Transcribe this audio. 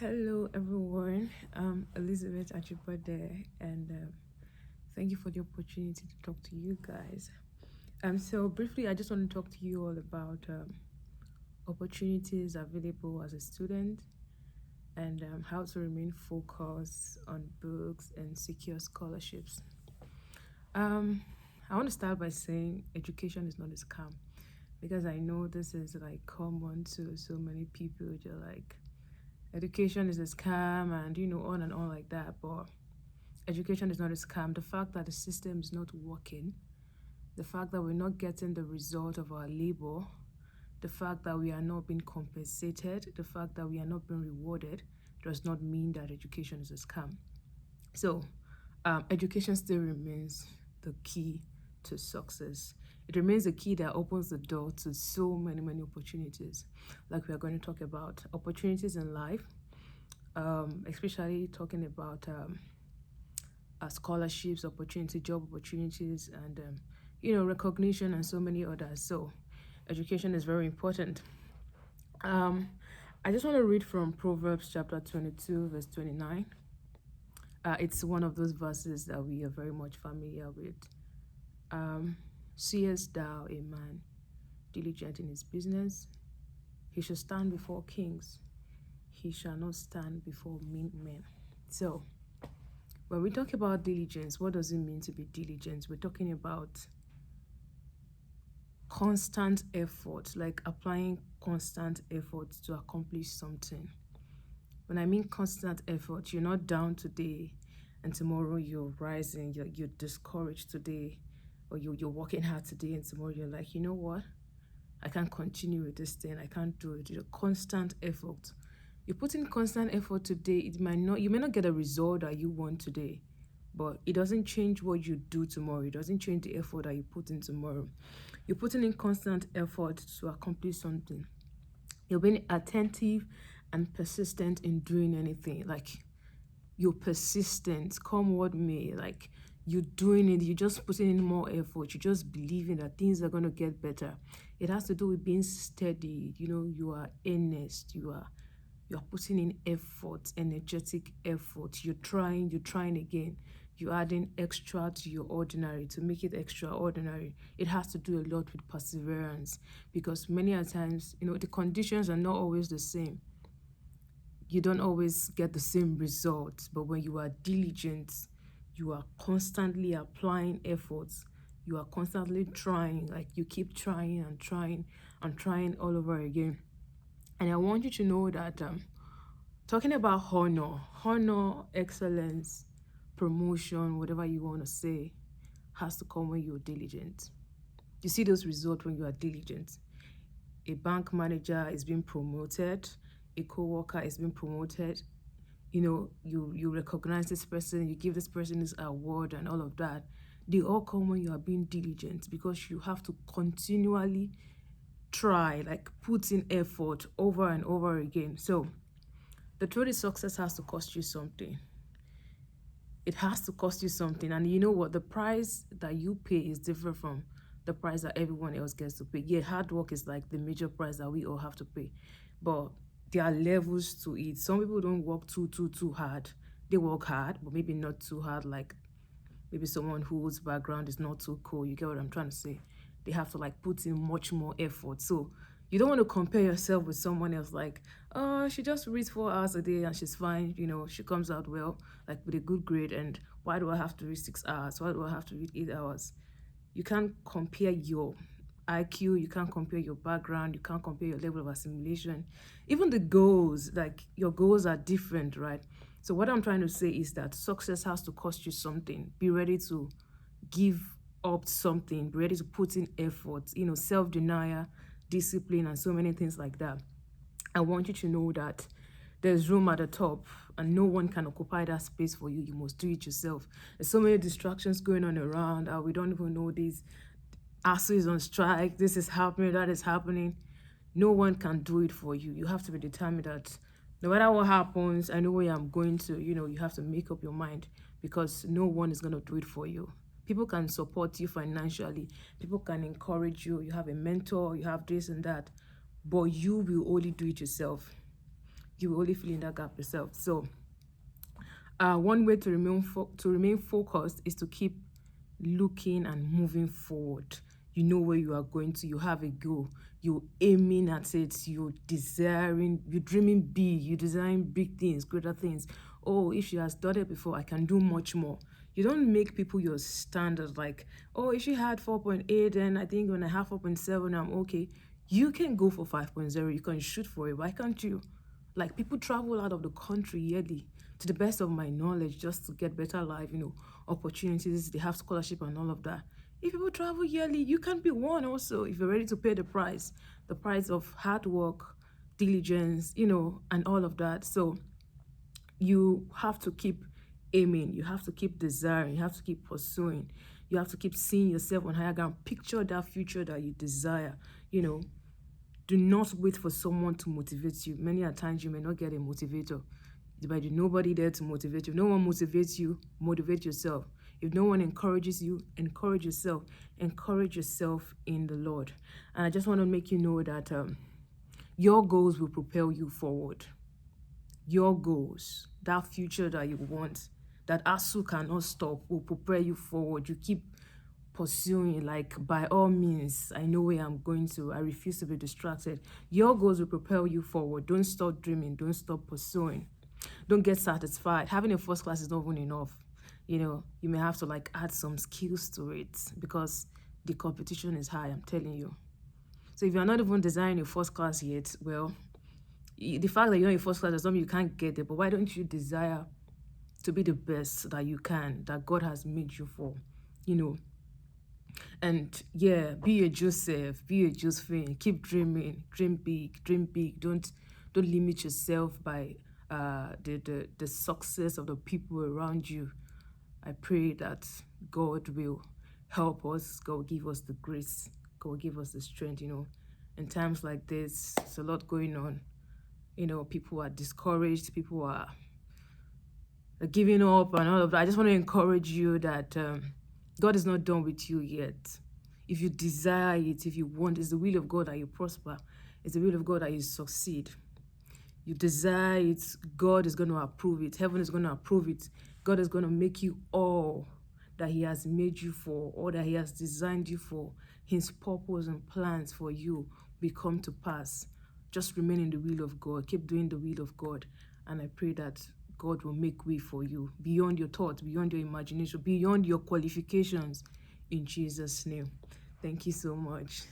Hello, everyone. Elizabeth Ajibode, and thank you for the opportunity to talk to you guys. So briefly, I just want to talk to you all about opportunities available as a student and how to remain focused on books and secure scholarships. Um, I want to start by saying education is not a scam because I know this is like common to so many people. They're like, education is a scam and on and on like that, but education is not a scam. The fact that the system is not working, the fact that we're not getting the result of our labor, the fact that we are not being compensated, the fact that we are not being rewarded does not mean that education is a scam. So education still remains the key to success. It remains the key that opens the door to so many opportunities, like we are going to talk about opportunities in life, especially talking about scholarships, job opportunities, and recognition and so many others. So, education is very important. Um, I just want to read from Proverbs chapter 22, verse 29. It's one of those verses that we are very much familiar with. Seest thou a man diligent in his business? He shall stand before kings. He shall not stand before mean men. So, when we talk about diligence, what does it mean to be diligent? We're talking about constant effort, like applying constant effort to accomplish something. When I mean constant effort, you're not down today and tomorrow you're rising, you're discouraged today, or you're working hard today and tomorrow you're like, you know what? I can't continue with this thing. I can't do it. It's a constant effort. You put in constant effort today, you may not get a result that you want today, but it doesn't change what you do tomorrow. It doesn't change the effort that you put in tomorrow. You're putting in constant effort to accomplish something. You're being attentive and persistent in doing anything. Like, you're persistent, come what may. Like, you're doing it, you're just putting in more effort, you're just believing that things are going to get better. It has to do with being steady. You are earnest, you're putting in effort, energetic effort. You're trying again. You're adding extra to your ordinary to make it extraordinary. It has to do a lot with perseverance, because many a times, the conditions are not always the same. You don't always get the same results, but when you are diligent, you are constantly applying efforts. You are constantly trying, like you keep trying and trying and trying all over again. And I want you to know that talking about honor, excellence, promotion, whatever you want to say, has to come when you're diligent. You see those results when you are diligent. A bank manager is being promoted, a co-worker is being promoted. You recognize this person, you give this person this award and all of that. They all come when you are being diligent, because you have to continually try, like put in effort over and over again. So the truth is, success has to cost you something. It has to cost you something. And you know what? The price that you pay is different from the price that everyone else gets to pay. Yeah, hard work is like the major price that we all have to pay. But there are levels to it. Some people don't work too hard. They work hard, but maybe not too hard, like maybe someone whose background is not too cool. You get what I'm trying to say? They have to like put in much more effort. So you don't want to compare yourself with someone else, like, oh, she just reads 4 hours a day and she's fine, she comes out well, like with a good grade, and why do I have to read 6 hours? Why do I have to read 8 hours? You can't compare your IQ, you can't compare your background, you can't compare your level of assimilation. Even the goals, like your goals are different, right? So what I'm trying to say is that success has to cost you something. Be ready to give up something, be ready to put in effort, self-denial, discipline, and so many things like that. I want you to know that there's room at the top and no one can occupy that space for you. You must do it yourself. There's so many distractions going on around. We don't even know this. ASU is on strike. This is happening. That is happening. No one can do it for you. You have to be determined that no matter what happens, I know where I'm going to. You have to make up your mind, because no one is going to do it for you. People can support you financially. People can encourage you. You have a mentor. You have this and that. But you will only do it yourself. You will only fill in that gap yourself. So one way to remain focused is to keep looking and moving forward. You know where you are going to. You have a goal. You're aiming at it. You're desiring. You're dreaming big. You're desiring big things, greater things. Oh, if she has done it before, I can do much more. You don't make people your standard. Like, oh, if she had 4.8, then I think when I have 4.7, I'm okay. You can go for 5.0. You can shoot for it. Why can't you? Like, people travel out of the country yearly, to the best of my knowledge, just to get better life, opportunities. They have scholarship and all of that. If people travel yearly, you can be one also if you're ready to pay the price of hard work, diligence, and all of that. So you have to keep aiming, you have to keep desiring, you have to keep pursuing, you have to keep seeing yourself on higher ground. Picture that future that you desire. Do not wait for someone to motivate you. Many a times you may not get a motivator. There's nobody there to motivate you. If no one motivates you, motivate yourself. If no one encourages you, encourage yourself. Encourage yourself in the Lord. And I just want to make you know that your goals will propel you forward. Your goals, that future that you want, that ASU cannot stop, will propel you forward. You keep pursuing, like, by all means, I know where I'm going to. I refuse to be distracted. Your goals will propel you forward. Don't stop dreaming. Don't stop pursuing. Don't get satisfied. Having a first class is not even enough. You may have to add some skills to it, because the competition is high, I'm telling you. So if you're not even desiring a first class yet, well, the fact that you're in first class does not mean you can't get there, but why don't you desire to be the best that you can, that God has made you for, And yeah, be a Joseph, be a Josephine. Keep dreaming, dream big, dream big. Don't limit yourself by the success of the people around you. I pray that God will help us. God will give us the grace. God will give us the strength. In times like this, there's a lot going on. People are discouraged. People are giving up and all of that. I just want to encourage you that God is not done with you yet. If you desire it, if you want, it's the will of God that you prosper. It's the will of God that you succeed. You desire it, God is going to approve it. Heaven is going to approve it. God is going to make you all that He has made you for, all that He has designed you for. His purpose and plans for you will come to pass. Just remain in the will of God. Keep doing the will of God. And I pray that God will make way for you beyond your thoughts, beyond your imagination, beyond your qualifications. In Jesus' name. Thank you so much.